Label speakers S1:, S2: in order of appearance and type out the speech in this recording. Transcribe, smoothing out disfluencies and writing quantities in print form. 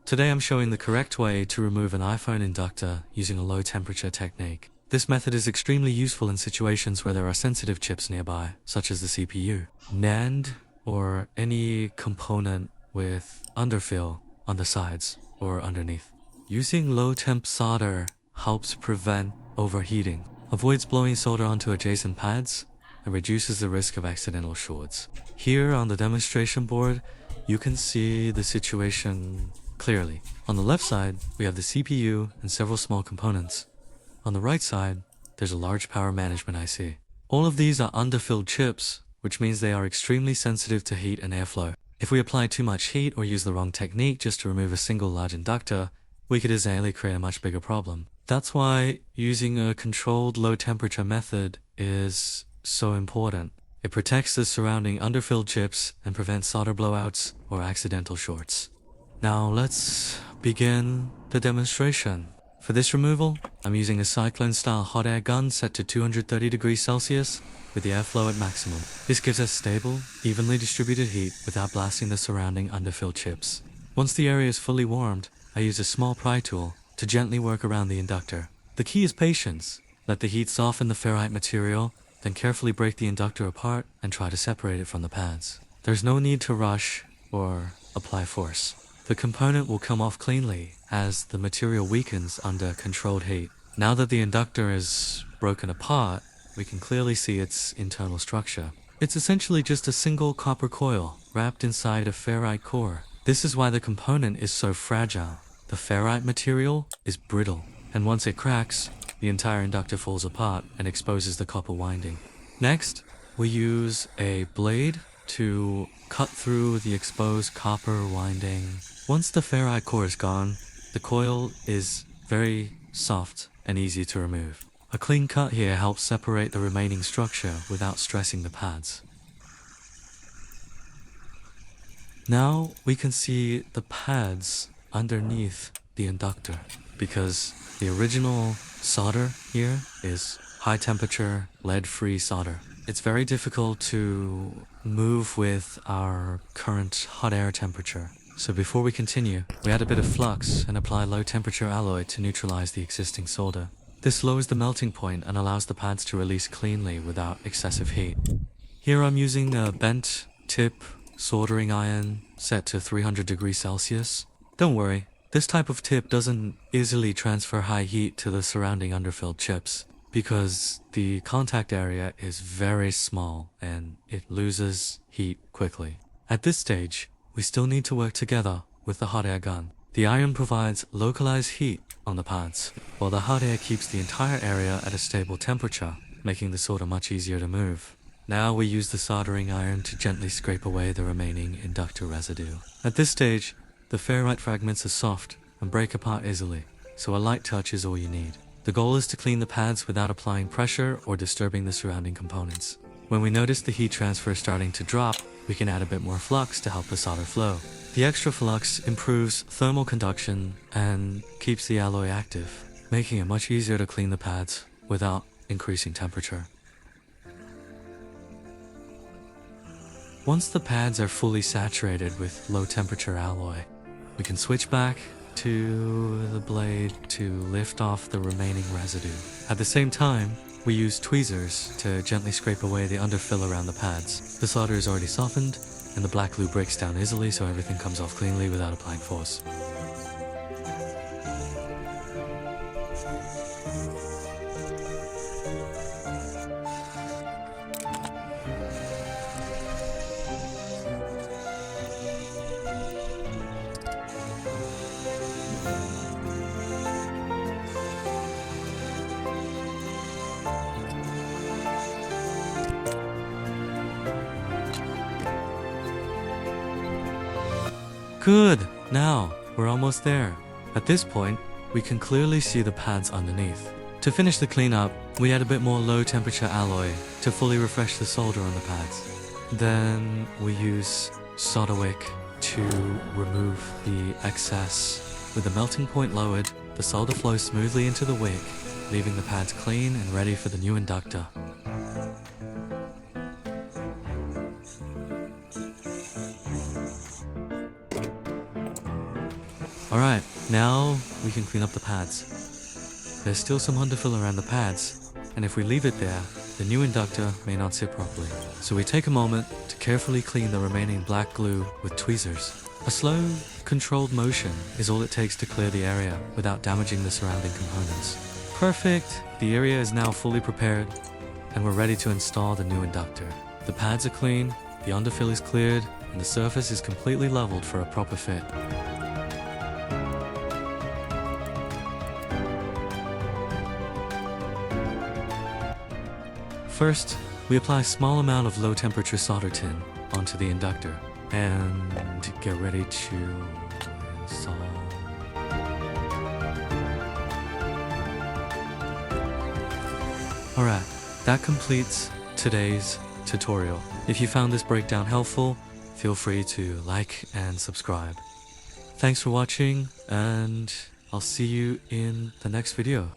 S1: Today I'm showing the correct way to remove an iPhone inductor using a low temperature technique. This method is extremely useful in situations where there are sensitive chips nearby, such as the CPU, NAND, or any component with underfill on the sides or underneath. Using low temp solder helps prevent overheating, avoids blowing solder onto adjacent pads, and reduces the risk of accidental shorts. Here on the demonstration board, you can see the situation clearly. On the left side, we have the CPU and several small components. On the right side, there's a large power management IC. All of these are underfilled chips, which means they are extremely sensitive to heat and airflow. If we apply too much heat or use the wrong technique just to remove a single large inductor, we could easily create a much bigger problem. That's why using a controlled low temperature method is so important. It protects the surrounding underfilled chips and prevents solder blowouts or accidental shorts. Now let's begin the demonstration. For this removal, I'm using a cyclone-style hot air gun set to 230 degrees Celsius with the airflow at maximum. This gives us stable, evenly distributed heat without blasting the surrounding underfilled chips. Once the area is fully warmed, I use a small pry tool to gently work around the inductor. The key is patience. Let the heat soften the ferrite material, then carefully break the inductor apart and try to separate it from the pads. There's no need to rush or apply force. The component will come off cleanly as the material weakens under controlled heat. Now that the inductor is broken apart, we can clearly see its internal structure. It's essentially just a single copper coil wrapped inside a ferrite core. This is why the component is so fragile. The ferrite material is brittle, and once it cracks, the entire inductor falls apart and exposes the copper winding. Next, we use a blade to cut through the exposed copper winding. Once the ferrite core is gone, the coil is very soft and easy to remove. A clean cut here helps separate the remaining structure without stressing the pads. Now we can see the pads underneath the inductor because the original solder here is high temperature lead-free solder. It's very difficult to move with our current hot air temperature. So before we continue, we add a bit of flux and apply low temperature alloy to neutralize the existing solder. This lowers the melting point and allows the pads to release cleanly without excessive heat. Here I'm using a bent tip soldering iron set to 300 degrees Celsius. Don't worry, this type of tip doesn't easily transfer high heat to the surrounding underfilled chips because the contact area is very small and it loses heat quickly. At this stage, we still need to work together with the hot air gun. The iron provides localized heat on the pads, while the hot air keeps the entire area at a stable temperature, making the solder much easier to move. Now we use the soldering iron to gently scrape away the remaining inductor residue. At this stage, the ferrite fragments are soft and break apart easily, so a light touch is all you need. The goal is to clean the pads without applying pressure or disturbing the surrounding components. When we notice the heat transfer starting to drop, we can add a bit more flux to help the solder flow. The extra flux improves thermal conduction and keeps the alloy active, making it much easier to clean the pads without increasing temperature. Once the pads are fully saturated with low temperature alloy, we can switch back to the blade to lift off the remaining residue. At the same time, we use tweezers to gently scrape away the underfill around the pads. The solder is already softened, and the black glue breaks down easily so everything comes off cleanly without applying force. Good! Now, we're almost there. At this point, we can clearly see the pads underneath. To finish the cleanup, we add a bit more low temperature alloy to fully refresh the solder on the pads. Then we use solder wick to remove the excess. With the melting point lowered, the solder flows smoothly into the wick, leaving the pads clean and ready for the new inductor. Alright, now we can clean up the pads. There's still some underfill around the pads, and if we leave it there, the new inductor may not sit properly. So we take a moment to carefully clean the remaining black glue with tweezers. A slow, controlled motion is all it takes to clear the area without damaging the surrounding components. Perfect! The area is now fully prepared, and we're ready to install the new inductor. The pads are clean, the underfill is cleared, and the surface is completely leveled for a proper fit. First, we apply a small amount of low temperature solder tin onto the inductor and get ready to install. Alright, that completes today's tutorial. If you found this breakdown helpful, feel free to like and subscribe. Thanks for watching, and I'll see you in the next video.